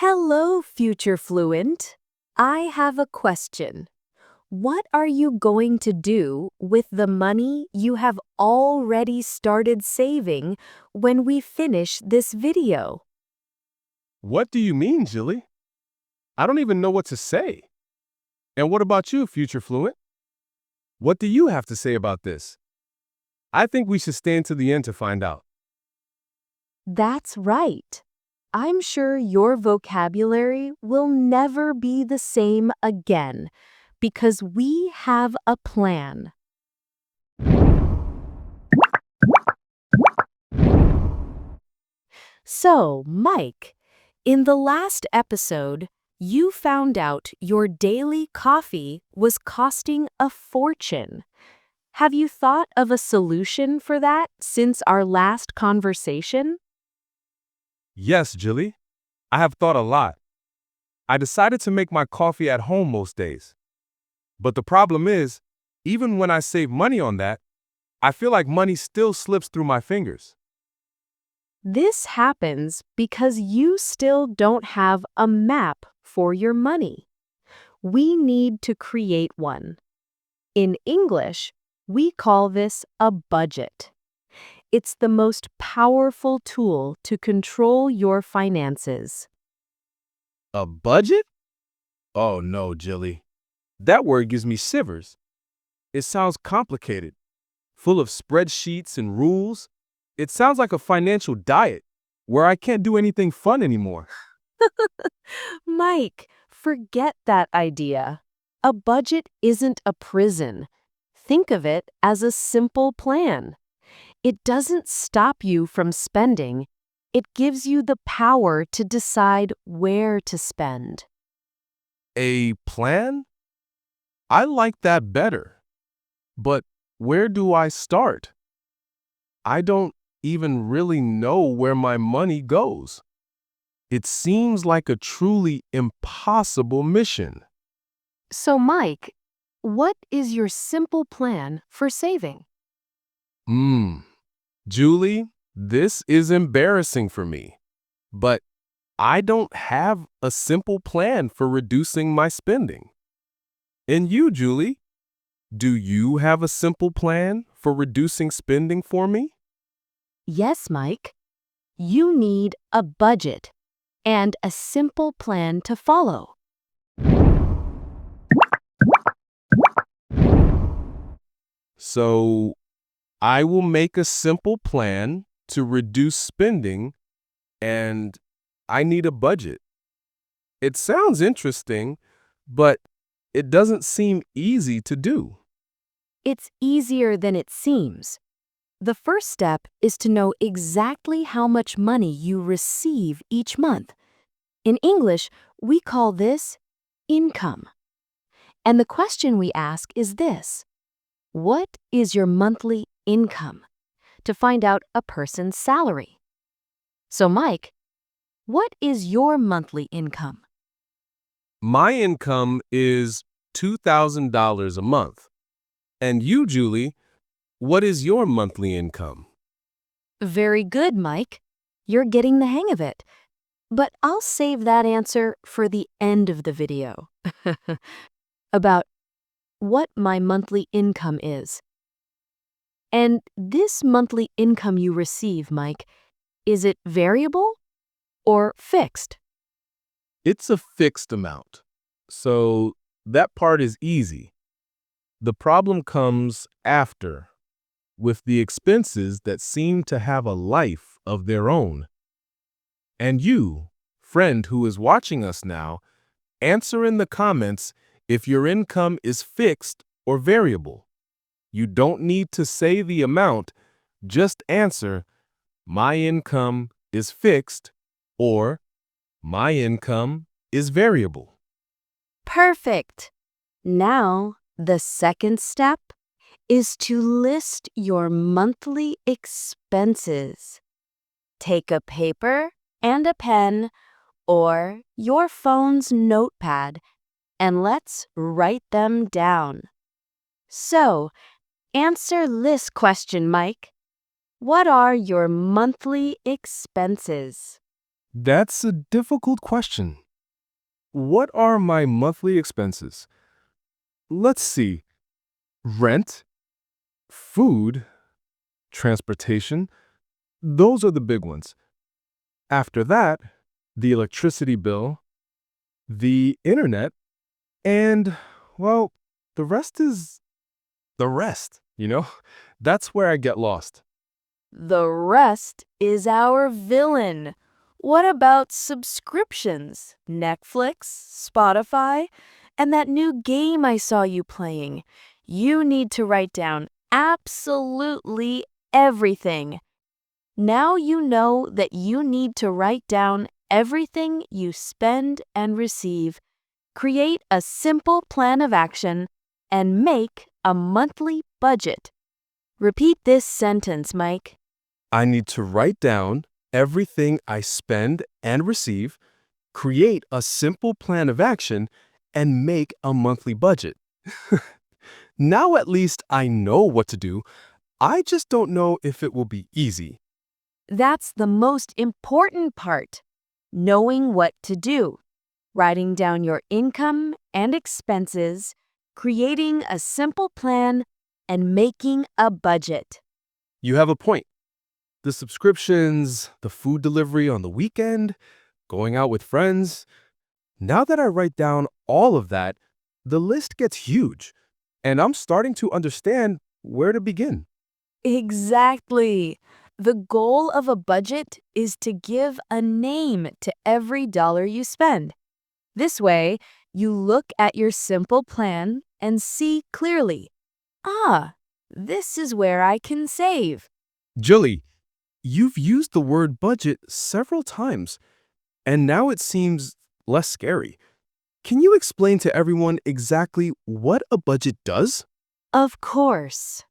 Hello, future fluent. I have a question. What are you going to do with the money you have already started saving when we finish this video? What do you mean, Jilly? I don't even know what to say. And what about you, future fluent? What do you have to say about this? I think we should stay until the end to find out. That's right. I'm sure your vocabulary will never be the same again because we have a plan. So, Mike, in the last episode, you found out your daily coffee was costing a fortune. Have you thought of a solution for that since our last conversation? Yes, Jilly. I have thought a lot. I decided to make my coffee at home most days. But the problem is, even when I save money on that, I feel like money still slips through my fingers. This happens because you still don't have a map for your money. We need to create one. In English, we call this a budget. It's the most powerful tool to control your finances. A budget? Oh no, Jilly. That word gives me shivers. It sounds complicated, full of spreadsheets and rules. It sounds like a financial diet where I can't do anything fun anymore. Mike, forget that idea. A budget isn't a prison. Think of it as a simple plan. It doesn't stop you from spending. It gives you the power to decide where to spend. A plan? I like that better. But where do I start? I don't even really know where my money goes. It seems like a truly impossible mission. So, Mike, what is your simple plan for saving? Hmm. Julie, this is embarrassing for me. But I don't have a simple plan for reducing my spending. And you, Julie, do you have a simple plan for reducing spending for me? Yes, Mike. You need a budget and a simple plan to follow. So I will make a simple plan to reduce spending, and I need a budget. It sounds interesting, but it doesn't seem easy to do. It's easier than it seems. The first step is to know exactly how much money you receive each month. In English, we call this income. And the question we ask is this: what is your monthly income? To find out a person's salary. So, Mike, what is your monthly income? My income is $2,000 a month. And you, Julie, what is your monthly income? Very good, Mike. You're getting the hang of it. But I'll save that answer for the end of the video. About what my monthly income is. And this monthly income you receive, Mike, is it variable or fixed? It's a fixed amount. So that part is easy. The problem comes after, with the expenses that seem to have a life of their own. And you, friend who is watching us now, answer in the comments if your income is fixed or variable. You don't need to say the amount, just answer, my income is fixed or my income is variable. Perfect. Now, the second step is to list your monthly expenses. Take a paper and a pen or your phone's notepad and let's write them down. So, answer this question, Mike. What are your monthly expenses? That's a difficult question. What are my monthly expenses? Let's see. Rent, food, transportation. Those are the big ones. After that, the electricity bill, the internet, and, well, the rest is the rest? That's where I get lost. The rest is our villain. What about subscriptions? Netflix, Spotify, and that new game I saw you playing. You need to write down absolutely everything. Now you know that you need to write down everything you spend and receive. Create a simple plan of action and make a monthly budget. Repeat this sentence, Mike. I need to write down everything I spend and receive, create a simple plan of action, and make a monthly budget. Now at least I know what to do. I just don't know if it will be easy. That's the most important part. Knowing what to do. Writing down your income and expenses, creating a simple plan, and making a budget. You have a point. The subscriptions, the food delivery on the weekend, going out with friends. Now that I write down all of that, the list gets huge, and I'm starting to understand where to begin. Exactly. The goal of a budget is to give a name to every dollar you spend. This way, you look at your simple plan and see clearly, this is where I can save. Julie, you've used the word budget several times, and now it seems less scary. Can you explain to everyone exactly what a budget does? Of course,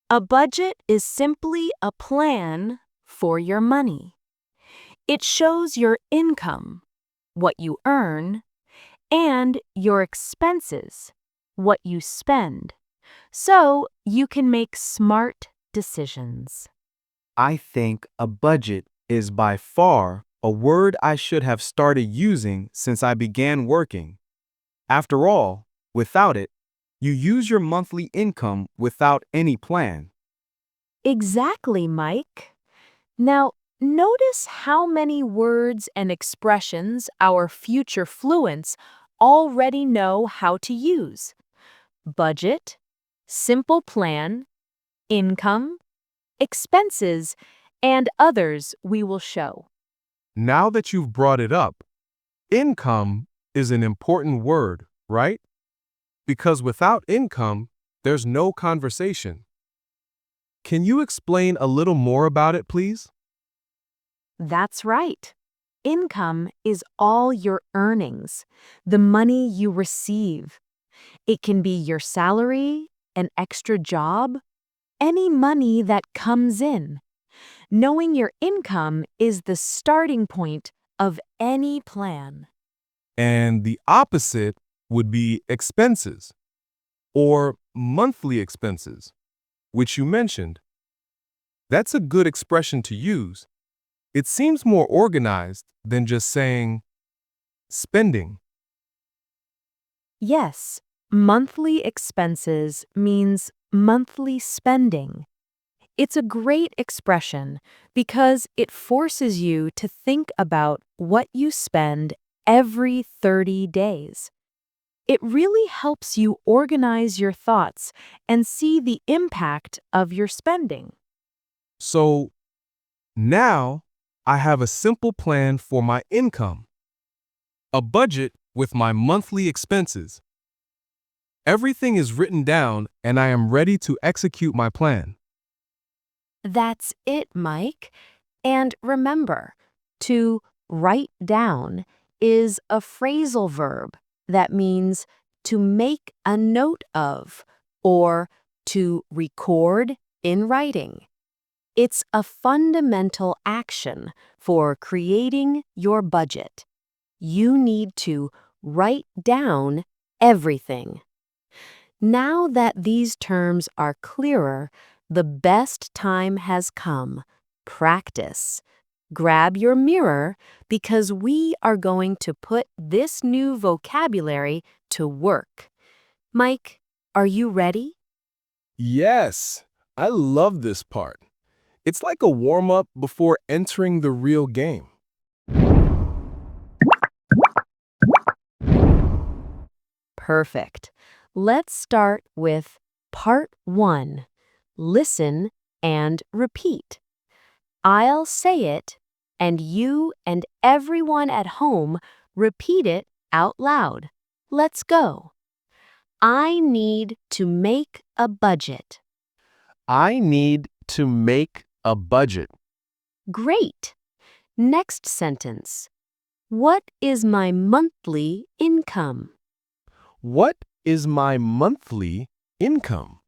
a budget is simply a plan for your money. It shows your income, what you earn, and your expenses, what you spend, so you can make smart decisions. I think a budget is by far a word I should have started using since I began working. After all, without it, you use your monthly income without any plan. Exactly, Mike. Now, notice how many words and expressions our future fluents already know how to use. Budget, simple plan, income, expenses, and others we will show. Now that you've brought it up, income is an important word, right? Because without income, there's no conversation. Can you explain a little more about it, please? That's right. Income is all your earnings, the money you receive. It can be your salary, an extra job, any money that comes in. Knowing your income is the starting point of any plan. And the opposite would be expenses or monthly expenses, which you mentioned. That's a good expression to use. It seems more organized than just saying spending. Yes, monthly expenses means monthly spending. It's a great expression because it forces you to think about what you spend every 30 days. It really helps you organize your thoughts and see the impact of your spending. So now I have a simple plan for my income, a budget with my monthly expenses. Everything is written down and I am ready to execute my plan. That's it, Mike. And remember, to write down is a phrasal verb that means to make a note of or to record in writing. It's a fundamental action for creating your budget. You need to write down everything. Now that these terms are clearer, the best time has come. Practice. Grab your mirror because we are going to put this new vocabulary to work. Mike, are you ready? Yes, I love this part. It's like a warm-up before entering the real game. Perfect. Let's start with part 1. Listen and repeat. I'll say it, and you and everyone at home repeat it out loud. Let's go. I need to make a budget. I need to make a budget. Great. Next sentence. What is my monthly income? What is my monthly income?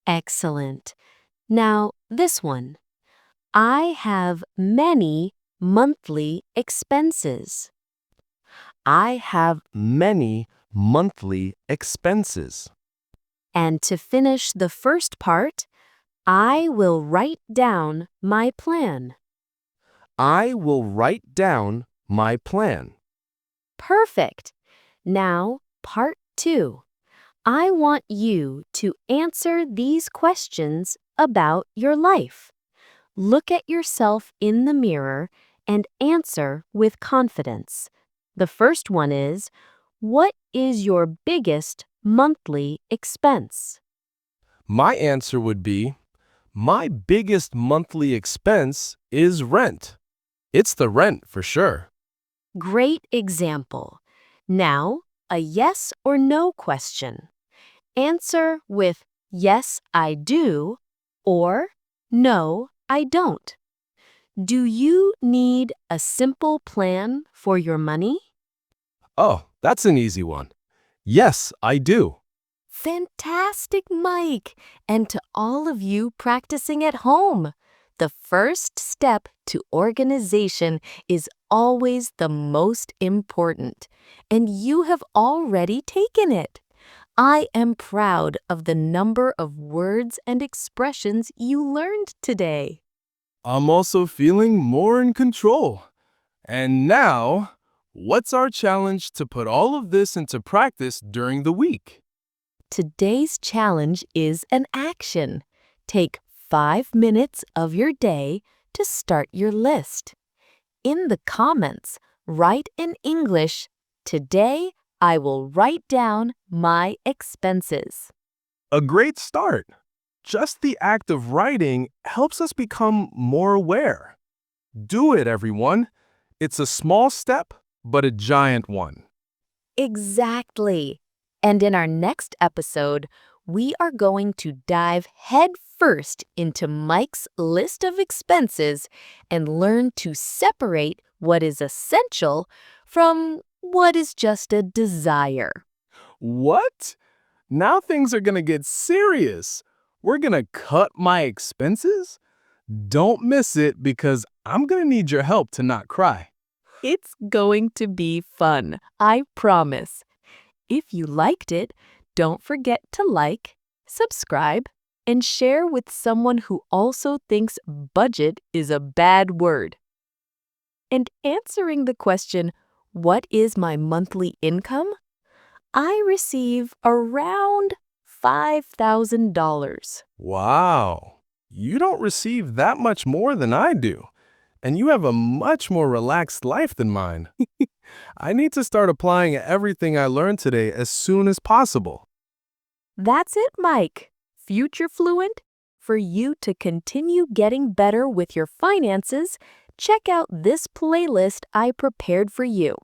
Excellent. Now, this one. I have many monthly expenses. I have many monthly expenses. And to finish the first part, I will write down my plan. I will write down my plan. Perfect. Now, part 2. I want you to answer these questions about your life. Look at yourself in the mirror and answer with confidence. The first one is, what is your biggest monthly expense? My answer would be, my biggest monthly expense is rent. It's the rent for sure. Great example. Now, a yes or no question. Answer with yes, I do, or no, I don't. Do you need a simple plan for your money? Oh, that's an easy one. Yes, I do. Fantastic, Mike! And to all of you practicing at home, the first step to organization is always the most important, and you have already taken it. I am proud of the number of words and expressions you learned today. I'm also feeling more in control. And now, what's our challenge to put all of this into practice during the week? Today's challenge is an action. Take 5 minutes of your day to start your list. In the comments, write in English, "Today I will write down my expenses." A great start. Just the act of writing helps us become more aware. Do it, everyone. It's a small step, but a giant one. Exactly. And in our next episode, we are going to dive headfirst into Mike's list of expenses and learn to separate what is essential from what is just a desire. What? Now things are going to get serious. We're going to cut my expenses? Don't miss it because I'm going to need your help to not cry. It's going to be fun, I promise. If you liked it, don't forget to like, subscribe, and share with someone who also thinks budget is a bad word. And answering the question, what is my monthly income? I receive around $5,000. Wow. You don't receive that much more than I do. And you have a much more relaxed life than mine. I need to start applying everything I learned today as soon as possible. That's it, Mike. Future Fluent? For you to continue getting better with your finances, check out this playlist I prepared for you.